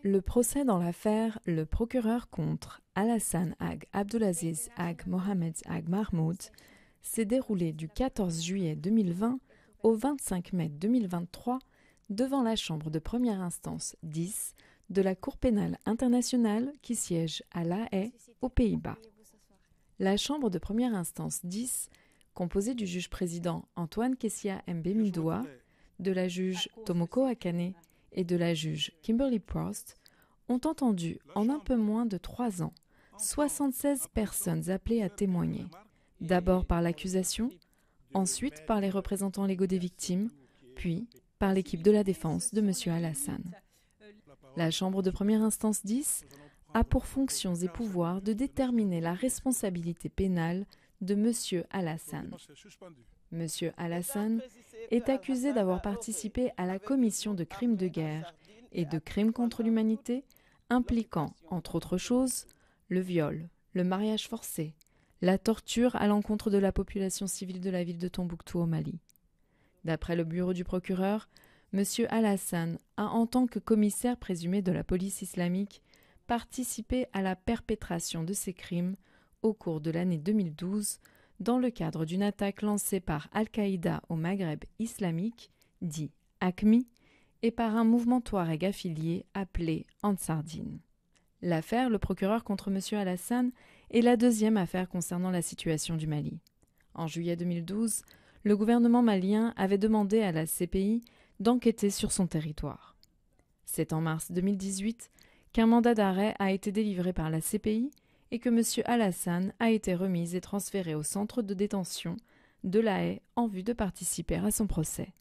Le procès dans l'affaire Le procureur contre Alassane Ag Abdulaziz Ag Mohamed Ag Mahmoud s'est déroulé du 14 juillet 2020 au 25 mai 2023 devant la Chambre de première instance 10 de la Cour pénale internationale qui siège à La Haye, aux Pays-Bas. La Chambre de première instance 10, composée du juge-président Antoine Kessia Mbemidua, de la juge Tomoko Akane et de la juge Kimberly Prost, ont entendu en un peu moins de 3 ans 76 personnes appelées à témoigner, d'abord par l'accusation, ensuite par les représentants légaux des victimes, puis par l'équipe de la défense de M. Alassane. La Chambre de première instance 10 a pour fonctions et pouvoirs de déterminer la responsabilité pénale de M. Alassane. M. Alassane est accusé d'avoir participé à la commission de crimes de guerre et de crimes contre l'humanité impliquant, entre autres choses, le viol, le mariage forcé, la torture à l'encontre de la population civile de la ville de Tombouctou au Mali. D'après le bureau du procureur, M. Alassane a, en tant que commissaire présumé de la police islamique, participé à la perpétration de ces crimes au cours de l'année 2012 dans le cadre d'une attaque lancée par Al-Qaïda au Maghreb islamique, dit AQMI, et par un mouvement touareg affilié appelé Ansar-Dine. L'affaire Le procureur contre M. Alassane est la deuxième affaire concernant la situation du Mali. En juillet 2012, le gouvernement malien avait demandé à la CPI d'enquêter sur son territoire. C'est en mars 2018 qu'un mandat d'arrêt a été délivré par la CPI et que M. Alassane a été remis et transféré au centre de détention de La Haye en vue de participer à son procès.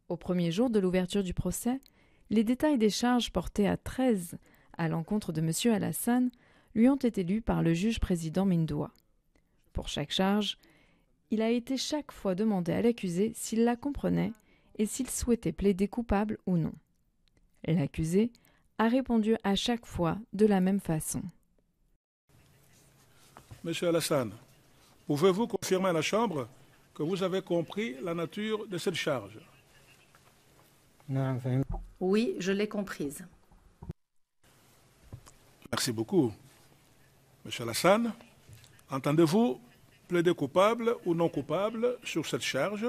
Au premier jour de l'ouverture du procès, les détails des charges portées à 13 à l'encontre de M. Alassane lui ont été lus par le juge-président Mindoua. Pour chaque charge, il a été chaque fois demandé à l'accusé s'il la comprenait et s'il souhaitait plaider coupable ou non. L'accusé a répondu à chaque fois de la même façon. Monsieur Alassane, pouvez-vous confirmer à la Chambre que vous avez compris la nature de cette charge? Oui, je l'ai comprise. Merci beaucoup. Monsieur Alassane, entendez-vous plaider coupable ou non coupable sur cette charge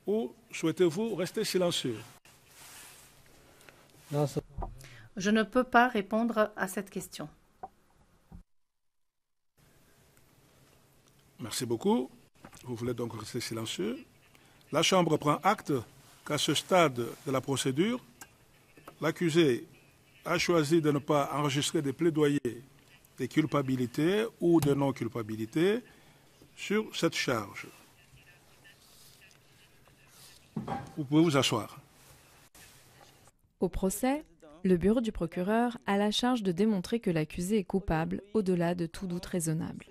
ou souhaitez-vous rester silencieux? Je ne peux pas répondre à cette question. Merci beaucoup. Vous voulez donc rester silencieux. La Chambre prend acte qu'à ce stade de la procédure, l'accusé a choisi de ne pas enregistrer des plaidoyers de culpabilité ou de non-culpabilité sur cette charge. Vous pouvez vous asseoir. Au procès, le bureau du procureur a la charge de démontrer que l'accusé est coupable au-delà de tout doute raisonnable.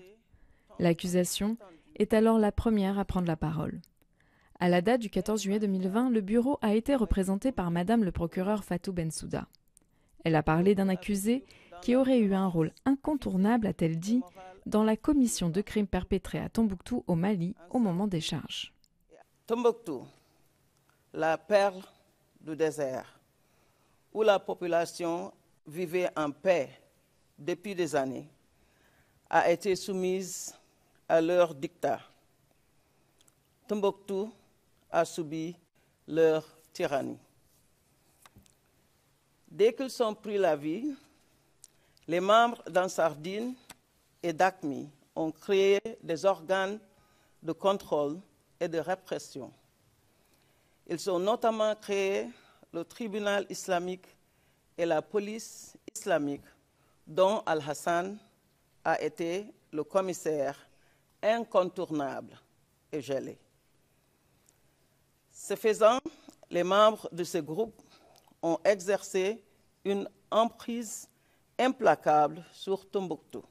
L'accusation est alors la première à prendre la parole. À la date du 14 juillet 2020, le bureau a été représenté par Madame le procureur Fatou Bensouda. Elle a parlé d'un accusé qui aurait eu un rôle incontournable, a-t-elle dit, dans la commission de crimes perpétrés à Tombouctou au Mali au moment des charges. Tombouctou, la perle du désert, où la population vivait en paix depuis des années, a été soumise à leur dictat. Tombouctou a subi leur tyrannie. Dès qu'ils ont pris la ville, les membres d'Ansar-Dine et d'AQMI ont créé des organes de contrôle et de répression. Ils ont notamment créé le tribunal islamique et la police islamique, dont Al-Hassan a été le commissaire incontournable et gelé. Ce faisant, les membres de ce groupe ont exercé une emprise implacable sur Tombouctou,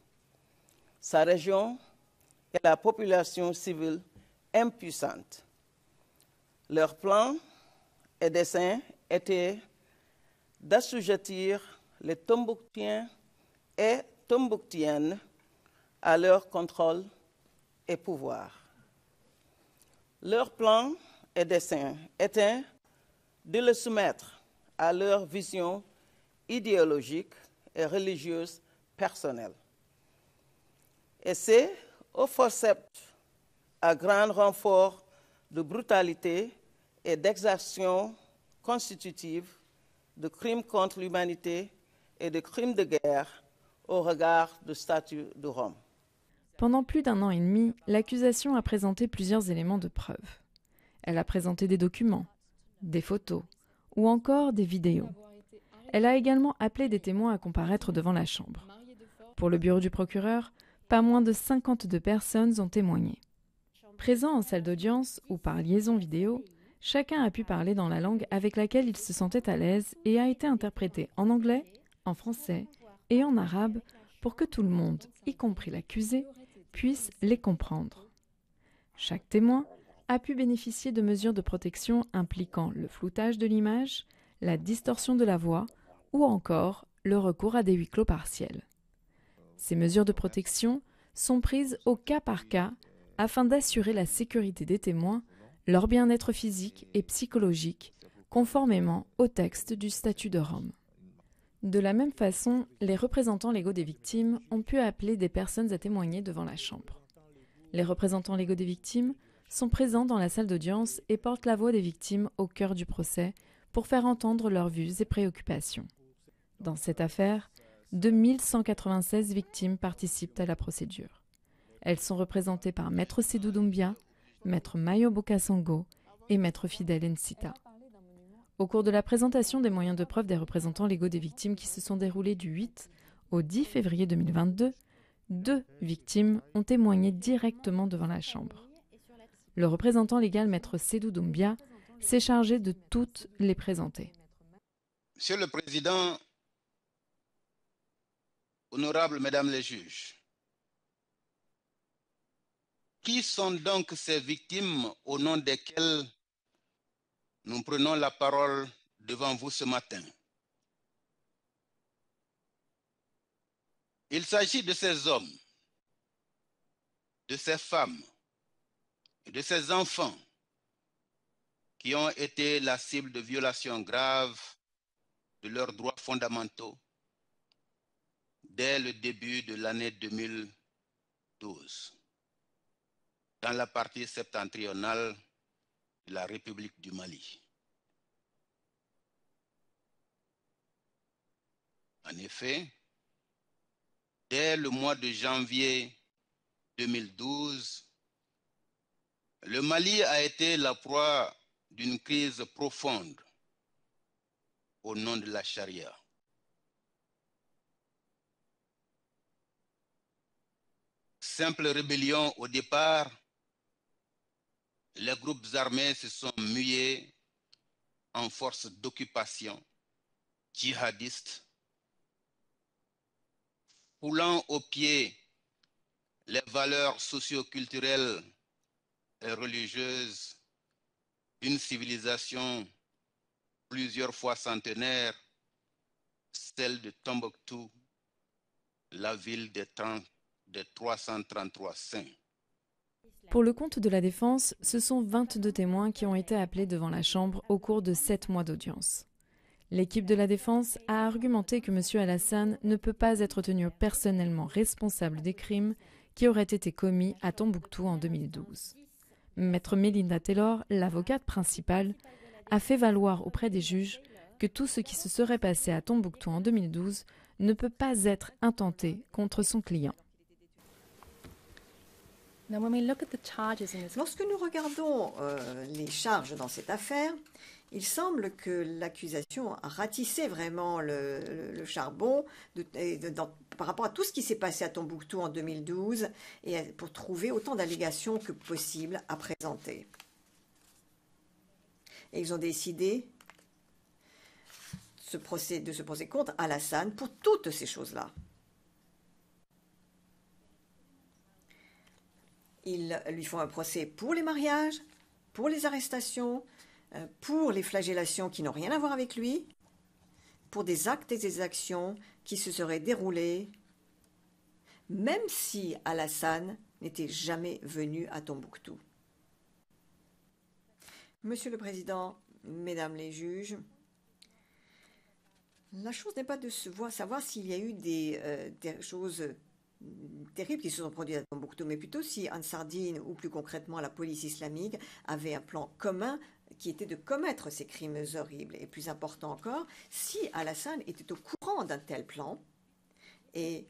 sa région et la population civile impuissante. Leur plan et dessein était d'assujettir les Tombouctiens et Tombouctiennes à leur contrôle et pouvoir. Leur plan et dessein était de le soumettre à leur vision idéologiques et religieuses personnelles. Et c'est au forceps à grand renfort de brutalité et d'exaction constitutive de crimes contre l'humanité et de crimes de guerre au regard du statut de Rome. Pendant plus d'un an et demi, l'accusation a présenté plusieurs éléments de preuve. Elle a présenté des documents, des photos ou encore des vidéos. Elle a également appelé des témoins à comparaître devant la Chambre. Pour le bureau du procureur, pas moins de 52 personnes ont témoigné. Présents en salle d'audience ou par liaison vidéo, chacun a pu parler dans la langue avec laquelle il se sentait à l'aise et a été interprété en anglais, en français et en arabe pour que tout le monde, y compris l'accusé, puisse les comprendre. Chaque témoin a pu bénéficier de mesures de protection impliquant le floutage de l'image, la distorsion de la voix ou encore le recours à des huis clos partiels. Ces mesures de protection sont prises au cas par cas afin d'assurer la sécurité des témoins, leur bien-être physique et psychologique, conformément au texte du statut de Rome. De la même façon, les représentants légaux des victimes ont pu appeler des personnes à témoigner devant la Chambre. Les représentants légaux des victimes sont présents dans la salle d'audience et portent la voix des victimes au cœur du procès pour faire entendre leurs vues et préoccupations. Dans cette affaire, 2196 victimes participent à la procédure. Elles sont représentées par Maître Sédou Doumbia, Maître Mayo Bokasongo et Maître Fidel Nsita. Au cours de la présentation des moyens de preuve des représentants légaux des victimes qui se sont déroulés du 8 au 10 février 2022, 2 victimes ont témoigné directement devant la Chambre. Le représentant légal Maître Sédou Doumbia s'est chargé de toutes les présenter. Monsieur le Président, honorables Mesdames les juges, qui sont donc ces victimes au nom desquelles nous prenons la parole devant vous ce matin? Il s'agit de ces hommes, de ces femmes et de ces enfants qui ont été la cible de violations graves de leurs droits fondamentaux dès le début de l'année 2012, dans la partie septentrionale de la République du Mali. En effet, dès le mois de janvier 2012, le Mali a été la proie d'une crise profonde au nom de la charia. Simple rébellion au départ, les groupes armés se sont mués en force d'occupation djihadiste, foulant aux pieds les valeurs socio-culturelles et religieuses d'une civilisation plusieurs fois centenaire, celle de Tombouctou, la ville des 333 saints. Pour le compte de la défense, ce sont 22 témoins qui ont été appelés devant la Chambre au cours de 7 mois d'audience. L'équipe de la défense a argumenté que M. Alassane ne peut pas être tenu personnellement responsable des crimes qui auraient été commis à Tombouctou en 2012. Maître Melinda Taylor, l'avocate principale, a fait valoir auprès des juges que tout ce qui se serait passé à Tombouctou en 2012 ne peut pas être intenté contre son client. Lorsque nous regardons les charges dans cette affaire, il semble que l'accusation a ratissé vraiment le charbon par rapport à tout ce qui s'est passé à Tombouctou en 2012 et pour trouver autant d'allégations que possible à présenter. Et ils ont décidé de se poser contre Alassane pour toutes ces choses-là. Ils lui font un procès pour les mariages, pour les arrestations, pour les flagellations qui n'ont rien à voir avec lui, pour des actes et des actions qui se seraient déroulés, même si Alassane n'était jamais venu à Tombouctou. Monsieur le Président, Mesdames les juges, La chose n'est pas de savoir s'il y a eu des choses terribles qui se sont produites à Tombouctou, mais plutôt si Ansardine, ou plus concrètement la police islamique, avait un plan commun qui était de commettre ces crimes horribles. Et plus important encore, si Alassane était au courant d'un tel plan et,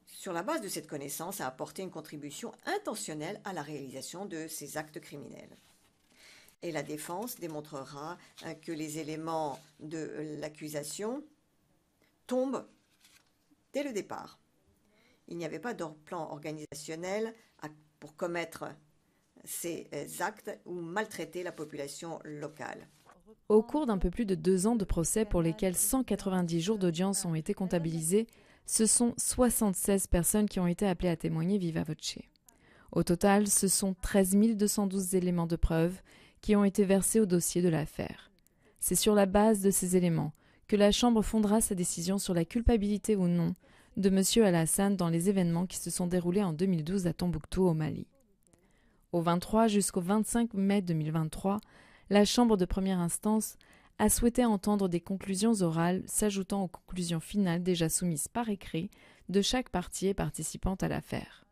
sur la base de cette connaissance, a apporté une contribution intentionnelle à la réalisation de ces actes criminels. Et la défense démontrera que les éléments de l'accusation tombent dès le départ. Il n'y avait pas de plan organisationnel pour commettre ces actes ou maltraiter la population locale. Au cours d'un peu plus de 2 ans de procès pour lesquels 190 jours d'audience ont été comptabilisés, ce sont 76 personnes qui ont été appelées à témoigner viva voce. Au total, ce sont 13 212 éléments de preuve qui ont été versés au dossier de l'affaire. C'est sur la base de ces éléments que la Chambre fondera sa décision sur la culpabilité ou non de M. Alassane dans les événements qui se sont déroulés en 2012 à Tombouctou, au Mali. Au 23 jusqu'au 25 mai 2023, la Chambre de première instance a souhaité entendre des conclusions orales s'ajoutant aux conclusions finales déjà soumises par écrit de chaque partie participante à l'affaire.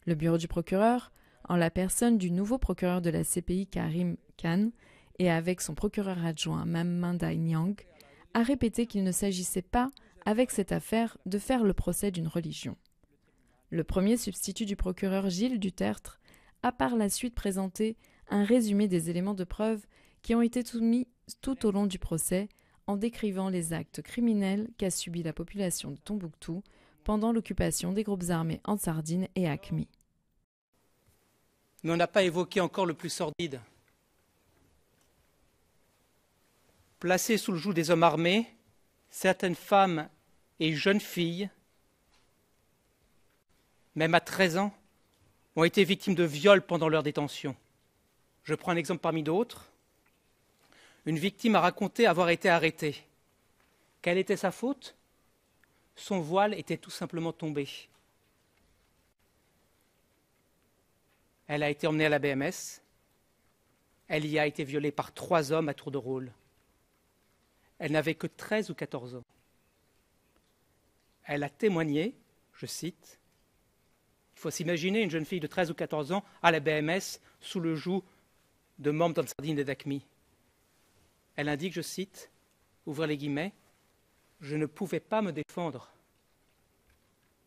Le bureau du procureur, en la personne du nouveau procureur de la CPI Karim Khan et avec son procureur adjoint Mamanda Nyang, a répété qu'il ne s'agissait pas, avec cette affaire, de faire le procès d'une religion. Le premier substitut du procureur Gilles Dutertre a par la suite présenté un résumé des éléments de preuve qui ont été soumis tout au long du procès en décrivant les actes criminels qu'a subi la population de Tombouctou pendant l'occupation des groupes armés Ansardine et AQMI. Mais on n'a pas évoqué encore le plus sordide. Placées sous le joug des hommes armés, certaines femmes et jeunes filles, même à 13 ans, ont été victimes de viols pendant leur détention. Je prends un exemple parmi d'autres. Une victime a raconté avoir été arrêtée. Quelle était sa faute ? Son voile était tout simplement tombé. Elle a été emmenée à la BMS. Elle y a été violée par 3 hommes à tour de rôle. Elle n'avait que 13 ou 14 ans. Elle a témoigné, je cite, « Il faut s'imaginer une jeune fille de 13 ou 14 ans à la BMS sous le joug de membres d'Ansardine et d'AQMI. » Elle indique, je cite, ouvrez les guillemets, « Je ne pouvais pas me défendre.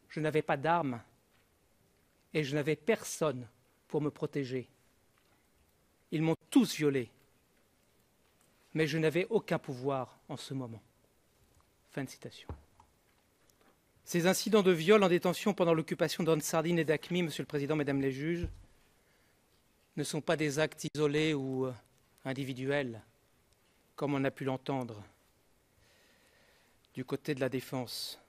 Je n'avais pas d'armes et je n'avais personne pour me protéger. Ils m'ont tous violée, mais je n'avais aucun pouvoir en ce moment. » Fin de citation. Ces incidents de viol en détention pendant l'occupation d'Ansardine et d'AQMI, Monsieur le Président, Mesdames les juges, ne sont pas des actes isolés ou individuels, comme on a pu l'entendre du côté de la défense.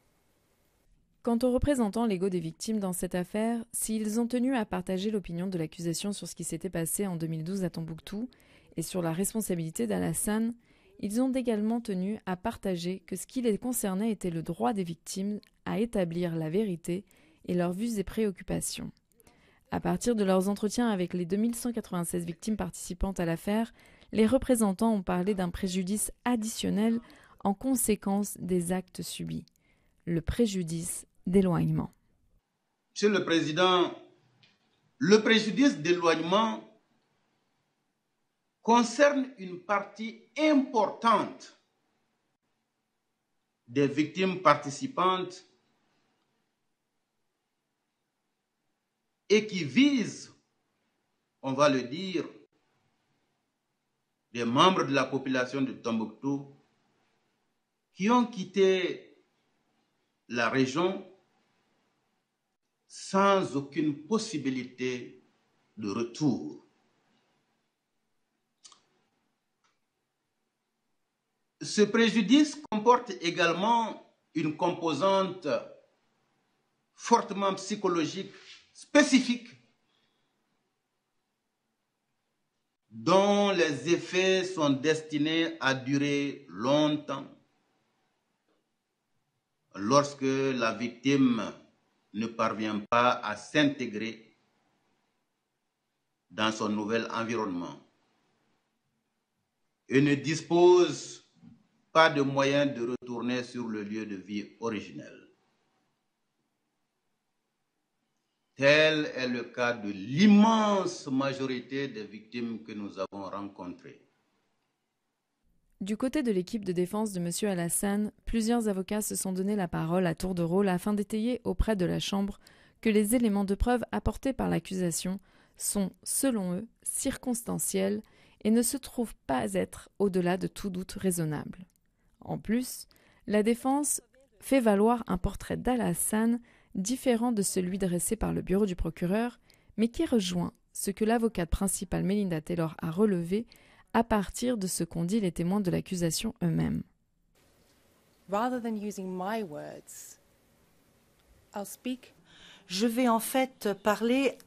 Quant aux représentants légaux des victimes dans cette affaire, s'ils ont tenu à partager l'opinion de l'accusation sur ce qui s'était passé en 2012 à Tombouctou et sur la responsabilité d'Alassane, ils ont également tenu à partager que ce qui les concernait était le droit des victimes à établir la vérité et leurs vues et préoccupations. À partir de leurs entretiens avec les 2196 victimes participantes à l'affaire, les représentants ont parlé d'un préjudice additionnel en conséquence des actes subis, le préjudice d'éloignement. Monsieur le Président, le préjudice d'éloignement concerne une partie importante des victimes participantes et qui vise, on va le dire, des membres de la population de Tombouctou qui ont quitté la région sans aucune possibilité de retour. Ce préjudice comporte également une composante fortement psychologique spécifique dont les effets sont destinés à durer longtemps lorsque la victime ne parvient pas à s'intégrer dans son nouvel environnement et ne dispose pas de moyen de retourner sur le lieu de vie originel. Tel est le cas de l'immense majorité des victimes que nous avons rencontrées. Du côté de l'équipe de défense de M. Alassane, plusieurs avocats se sont donné la parole à tour de rôle afin d'étayer auprès de la Chambre que les éléments de preuve apportés par l'accusation sont, selon eux, circonstanciels et ne se trouvent pas être au-delà de tout doute raisonnable. En plus, la défense fait valoir un portrait d'Alassane différent de celui dressé par le bureau du procureur, mais qui rejoint ce que l'avocate principale Melinda Taylor a relevé à partir de ce qu'ont dit les témoins de l'accusation eux-mêmes. Je vais en fait parler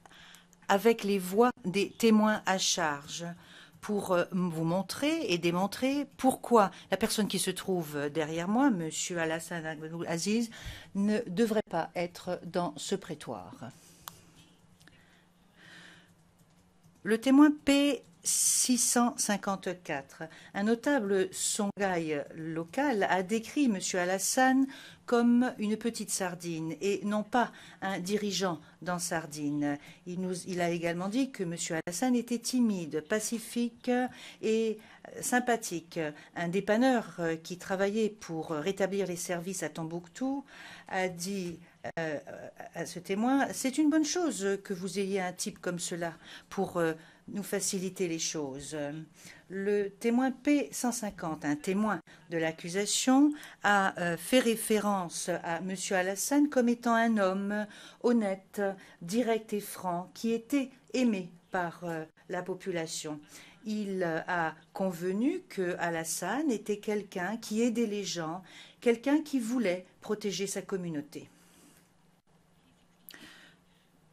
avec les voix des témoins à charge pour vous montrer et démontrer pourquoi la personne qui se trouve derrière moi, M. Alassane Abdelaziz, ne devrait pas être dans ce prétoire. Le témoin P654, un notable songhai local, a décrit M. Alassane comme une petite sardine et non pas un dirigeant dans Sardine. Il a également dit que M. Alassane était timide, pacifique et sympathique. Un dépanneur qui travaillait pour rétablir les services à Tombouctou a dit à ce témoin « C'est une bonne chose que vous ayez un type comme cela pour nous faciliter les choses ». Le témoin P150, un témoin de l'accusation, a fait référence à M. Alassane comme étant un homme honnête, direct et franc, qui était aimé par la population. Il a convenu que Alassane était quelqu'un qui aidait les gens, quelqu'un qui voulait protéger sa communauté.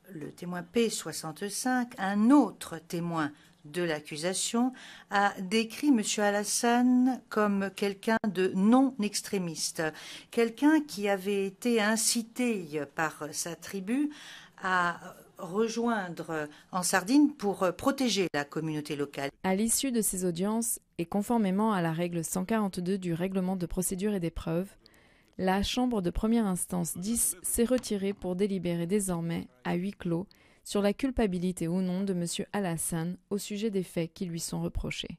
Le témoin P65, un autre témoin de l'accusation, a décrit M. Alassane comme quelqu'un de non extrémiste, quelqu'un qui avait été incité par sa tribu à rejoindre en Sardine pour protéger la communauté locale. À l'issue de ces audiences, et conformément à la règle 142 du règlement de procédure et des preuves, la Chambre de première instance 10 s'est retirée pour délibérer désormais à huis clos sur la culpabilité ou non de M. Alassane au sujet des faits qui lui sont reprochés.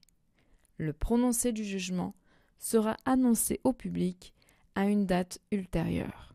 Le prononcé du jugement sera annoncé au public à une date ultérieure.